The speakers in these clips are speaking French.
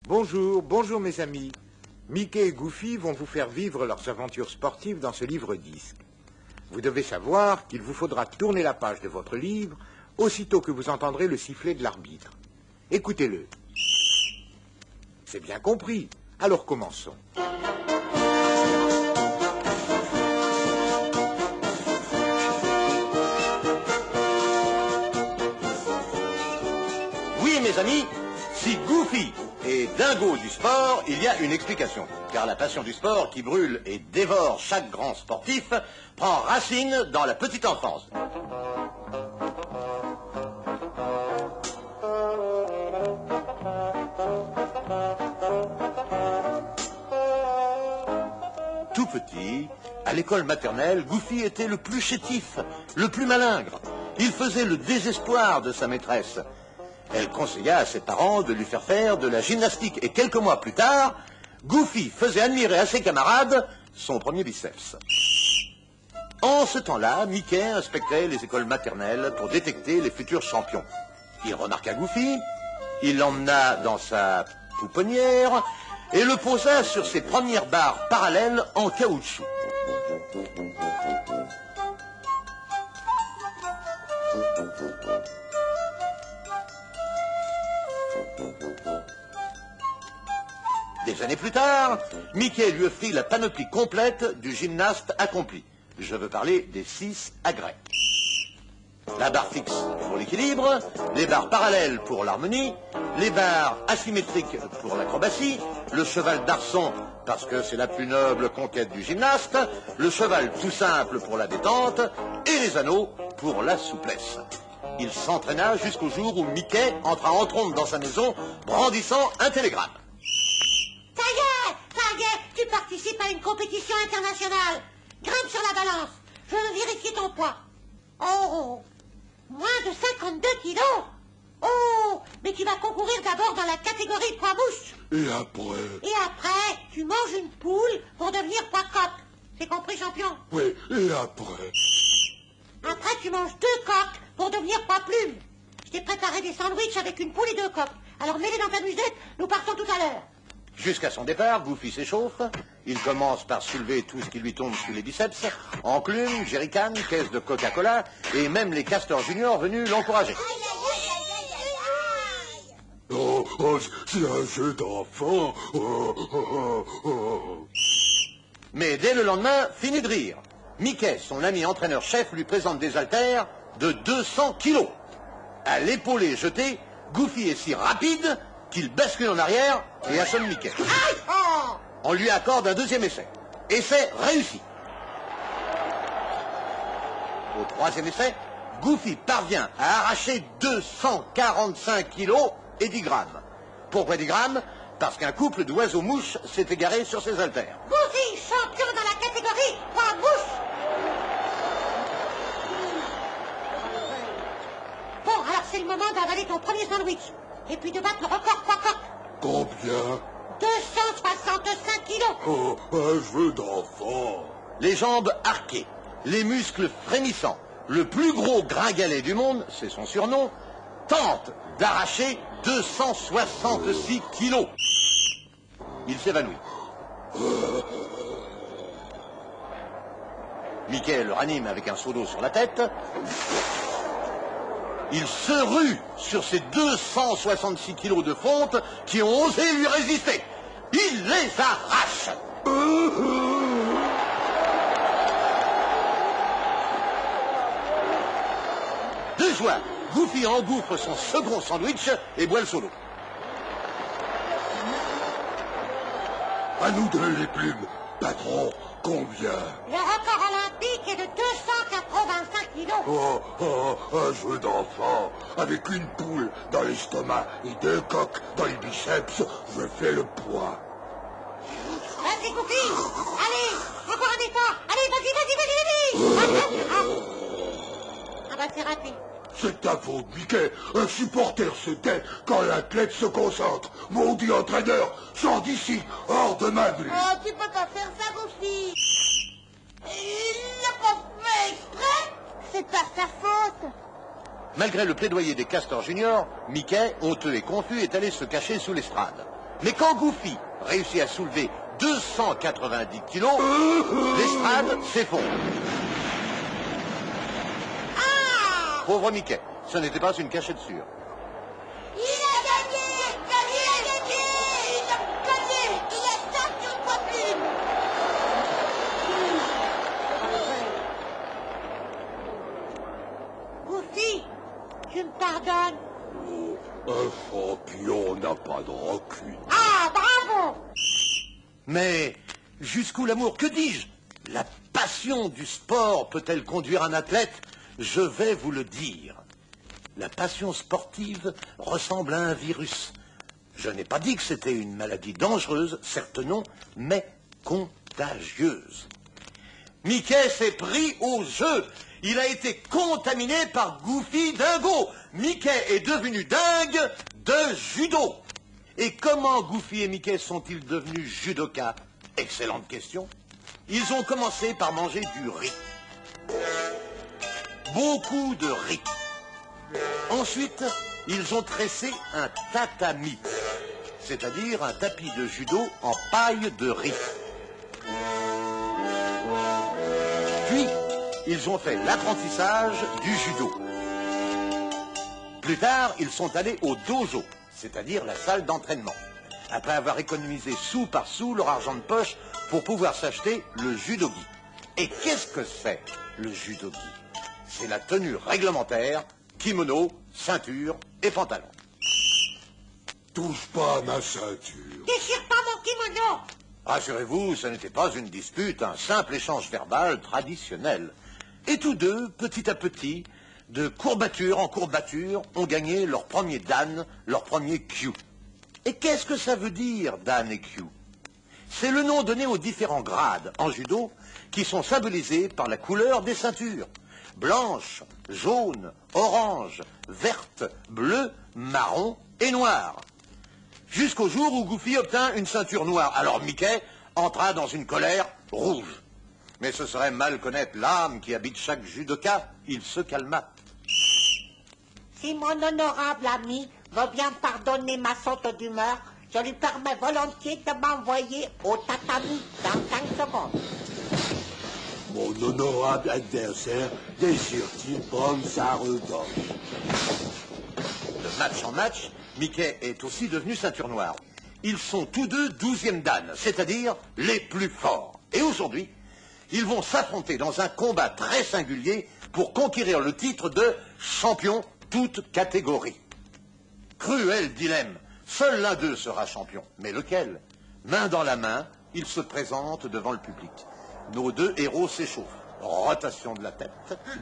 Bonjour, bonjour mes amis. Mickey et Goofy vont vous faire vivre leurs aventures sportives dans ce livre-disque. Vous devez savoir qu'il vous faudra tourner la page de votre livre aussitôt que vous entendrez le sifflet de l'arbitre. Écoutez-le. C'est bien compris. Alors commençons. Oui, mes amis, si Goofy est dingo du sport, il y a une explication. Car la passion du sport qui brûle et dévore chaque grand sportif prend racine dans la petite enfance. Tout petit, à l'école maternelle, Goofy était le plus chétif, le plus malingre. Il faisait le désespoir de sa maîtresse. Elle conseilla à ses parents de lui faire de la gymnastique. Et quelques mois plus tard, Goofy faisait admirer à ses camarades son premier biceps. En ce temps-là, Mickey inspectait les écoles maternelles pour détecter les futurs champions. Il remarqua Goofy, il l'emmena dans sa pouponnière et le posa sur ses premières barres parallèles en caoutchouc. Des années plus tard, Mickey lui offrit la panoplie complète du gymnaste accompli. Je veux parler des 6 agrès. La barre fixe pour l'équilibre, les barres parallèles pour l'harmonie, les barres asymétriques pour l'acrobatie, le cheval d'arçon parce que c'est la plus noble conquête du gymnaste, le cheval tout simple pour la détente et les anneaux pour la souplesse. Il s'entraîna jusqu'au jour où Mickey entra en trompe dans sa maison brandissant un télégramme. Ça y est, tu participes à une compétition internationale. Grimpe sur la balance, je veux vérifier ton poids. Oh, moins de 52 kilos. Oh, mais tu vas concourir d'abord dans la catégorie poids mouche. Et après? Et après, tu manges une poule pour devenir poids coq. C'est compris, champion? Oui, et après? Après, tu manges 2 coqs pour devenir poids plume. Je t'ai préparé des sandwichs avec une poule et 2 coqs. Alors mets-les dans ta musette, nous partons tout à l'heure. Jusqu'à son départ, Goofy s'échauffe. Il commence par soulever tout ce qui lui tombe sous les biceps. Enclume, jerrycan, caisse de Coca-Cola et même les castors juniors venus l'encourager. Oh, c'est un jeu d'enfant. Mais dès le lendemain, fini de rire. Mickey, son ami entraîneur-chef, lui présente des haltères de 200 kilos. À l'épaulé jeté, Goofy est si rapide qu'il bascule en arrière et assomme Mickey. On lui accorde un deuxième essai. Essai réussi. Au troisième essai, Goofy parvient à arracher 245 kilos et 10 grammes. Pourquoi 10 grammes? Parce qu'un couple d'oiseaux-mouches s'est égaré sur ses haltères. Goofy, champion dans la catégorie poids mouche. Bon, alors c'est le moment d'avaler ton premier sandwich. Et puis de battre le record poids coq. Combien? 265 kilos. Oh, un jeu d'enfant. Les jambes arquées, les muscles frémissants, le plus gros gringalet du monde, c'est son surnom, tente d'arracher 266 kilos. Il s'évanouit. Mickey le ranime avec un seau d'eau sur la tête. Il se rue sur ces 266 kilos de fonte qui ont osé lui résister. Il les arrache. De joie, Goofy engouffre son second sandwich et boit le seau d'eau. À nous deux les plumes. Patron, combien? Le record olympique est de 285 kilos. Un jeu d'enfant. Avec une poule dans l'estomac et 2 coqs dans les biceps, je fais le poids. Vas-y, Goofy. Allez, encore un effort. Allez, vas-y. Ah bah c'est raté. C'est ta faute, Mickey. Un supporter se tait quand l'athlète se concentre. Maudit entraîneur, sors d'ici, hors de ma vue. Oh, tu peux pas faire ça, Goofy. Il l'a pas fait exprès. C'est pas sa faute. Malgré le plaidoyer des castors juniors, Mickey, honteux et confus, est allé se cacher sous l'estrade. Mais quand Goofy réussit à soulever 290 kilos, l'estrade s'effondre. Ah! Pauvre Mickey, ce n'était pas une cachette sûre. Il a gagné! Il a gagné! Il a gagné! Il a sorti une poitrine! Goofy, tu me pardonnes? Un champion n'a pas de rancune. Ah, bravo! Mais jusqu'où l'amour? Que dis-je? La passion du sport peut-elle conduire un athlète? Je vais vous le dire. La passion sportive ressemble à un virus. Je n'ai pas dit que c'était une maladie dangereuse, certes non, mais contagieuse. Mickey s'est pris au jeu. Il a été contaminé par Goofy Dingo. Mickey est devenu dingue de judo. Et comment Goofy et Mickey sont-ils devenus judokas? Excellente question. Ils ont commencé par manger du riz. Beaucoup de riz. Ensuite, ils ont tressé un tatami, c'est-à-dire un tapis de judo en paille de riz. Puis, ils ont fait l'apprentissage du judo. Plus tard, ils sont allés au dojo, c'est-à-dire la salle d'entraînement, après avoir économisé sou par sou leur argent de poche pour pouvoir s'acheter le judogi. Et qu'est-ce que c'est, le judogi? C'est la tenue réglementaire, kimono, ceinture et pantalon. Touche pas à ma ceinture. Déchire pas mon kimono! Rassurez-vous, ce n'était pas une dispute, un simple échange verbal traditionnel. Et tous deux, petit à petit, de courbature en courbature, ont gagné leur premier dan, leur premier kyu. Et qu'est-ce que ça veut dire, dan et kyu? C'est le nom donné aux différents grades en judo qui sont symbolisés par la couleur des ceintures. Blanche, jaune, orange, verte, bleue, marron et noire. Jusqu'au jour où Goofy obtint une ceinture noire. Alors Mickey entra dans une colère rouge. Mais ce serait mal connaître l'âme qui habite chaque judoka. Il se calma. Si mon honorable ami veut bien pardonner ma saute d'humeur, je lui permets volontiers de m'envoyer au tatami dans 5 secondes. Mon honorable adversaire désire-t-il prendre sa revanche? De match en match, Mickey est aussi devenu ceinture noire. Ils sont tous deux 12e dan, c'est-à-dire les plus forts. Et aujourd'hui, ils vont s'affronter dans un combat très singulier pour conquérir le titre de champion toute catégorie. Cruel dilemme. Seul l'un d'eux sera champion. Mais lequel? Main dans la main, ils se présentent devant le public. Nos deux héros s'échauffent. Rotation de la tête,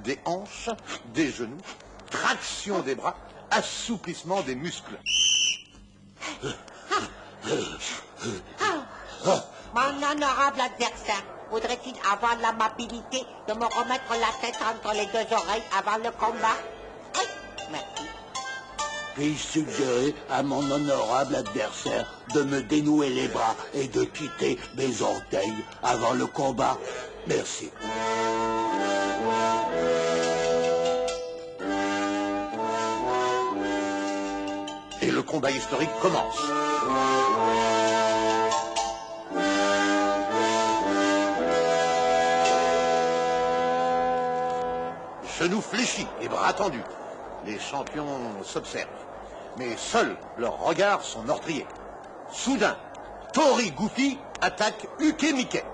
des hanches, des genoux, traction des bras, assouplissement des muscles. Mon honorable adversaire, voudrait-il avoir l'amabilité de me remettre la tête entre les deux oreilles avant le combat? Oui, merci. Puis-je suggérer à mon honorable adversaire de me dénouer les bras et de quitter mes orteils avant le combat? Merci. Et le combat historique commence. Genoux fléchis et bras tendus. Les champions s'observent. Mais seuls leurs regards sont meurtriers. Soudain, Tori Goofy attaque Uke Mickey.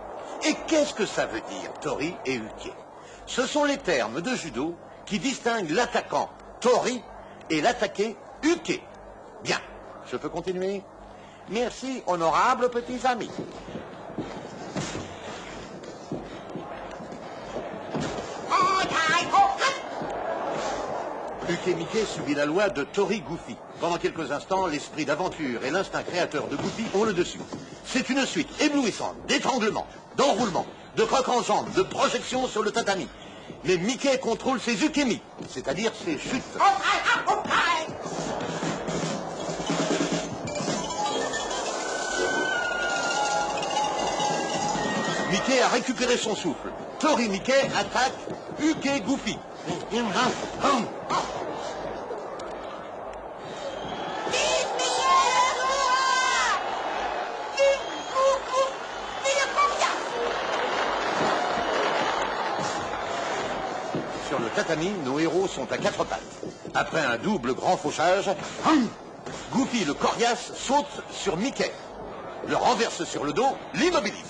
Et qu'est-ce que ça veut dire, Tori et Uke? Ce sont les termes de judo qui distinguent l'attaquant Tori et l'attaqué Uke. Bien, je peux continuer? Merci, honorables petits amis. Uke Mickey subit la loi de Tori Goofy. Pendant quelques instants, l'esprit d'aventure et l'instinct créateur de Goofy ont le dessus. C'est une suite éblouissante d'étranglements, d'enroulements, de crocs en jambes, de projections sur le tatami. Mais Mickey contrôle ses ukemi, c'est-à-dire ses chutes. Mickey a récupéré son souffle. Tori Mickey attaque Uke Goofy. tatami, nos héros sont à 4 pattes. Après un double grand fauchage, Goofy le coriace saute sur Mickey, le renverse sur le dos, l'immobilise.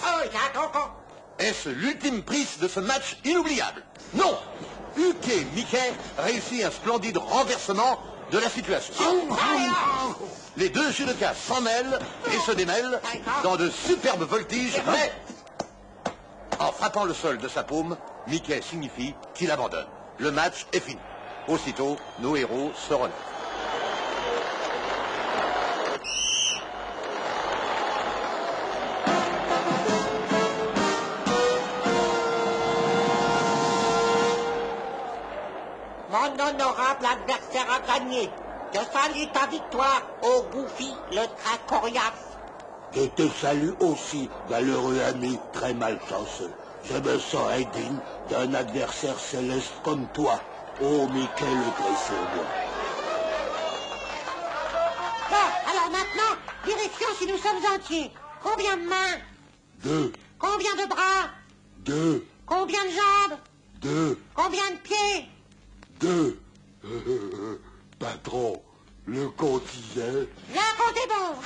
Est-ce l'ultime prise de ce match inoubliable? Non! Uke Mickey réussit un splendide renversement de la situation. Les deux judokas s'en mêlent et se démêlent dans de superbes voltiges, mais en frappant le sol de sa paume, Mickey signifie qu'il abandonne. Le match est fini. Aussitôt, nos héros se relèvent. Mon honorable adversaire a gagné. Je salue ta victoire, ô Goofy, le très coriace. Je te salue aussi, malheureux ami très malchanceux. Je me sens indigne d'un adversaire céleste comme toi, ô Mickey le Griffonnier. Bon, alors maintenant, direction si nous sommes entiers. Combien de mains? 2, Combien de bras? 2, Combien de jambes? 2, Combien de pieds? 2. Patron, le compte disait... Le compte est bon.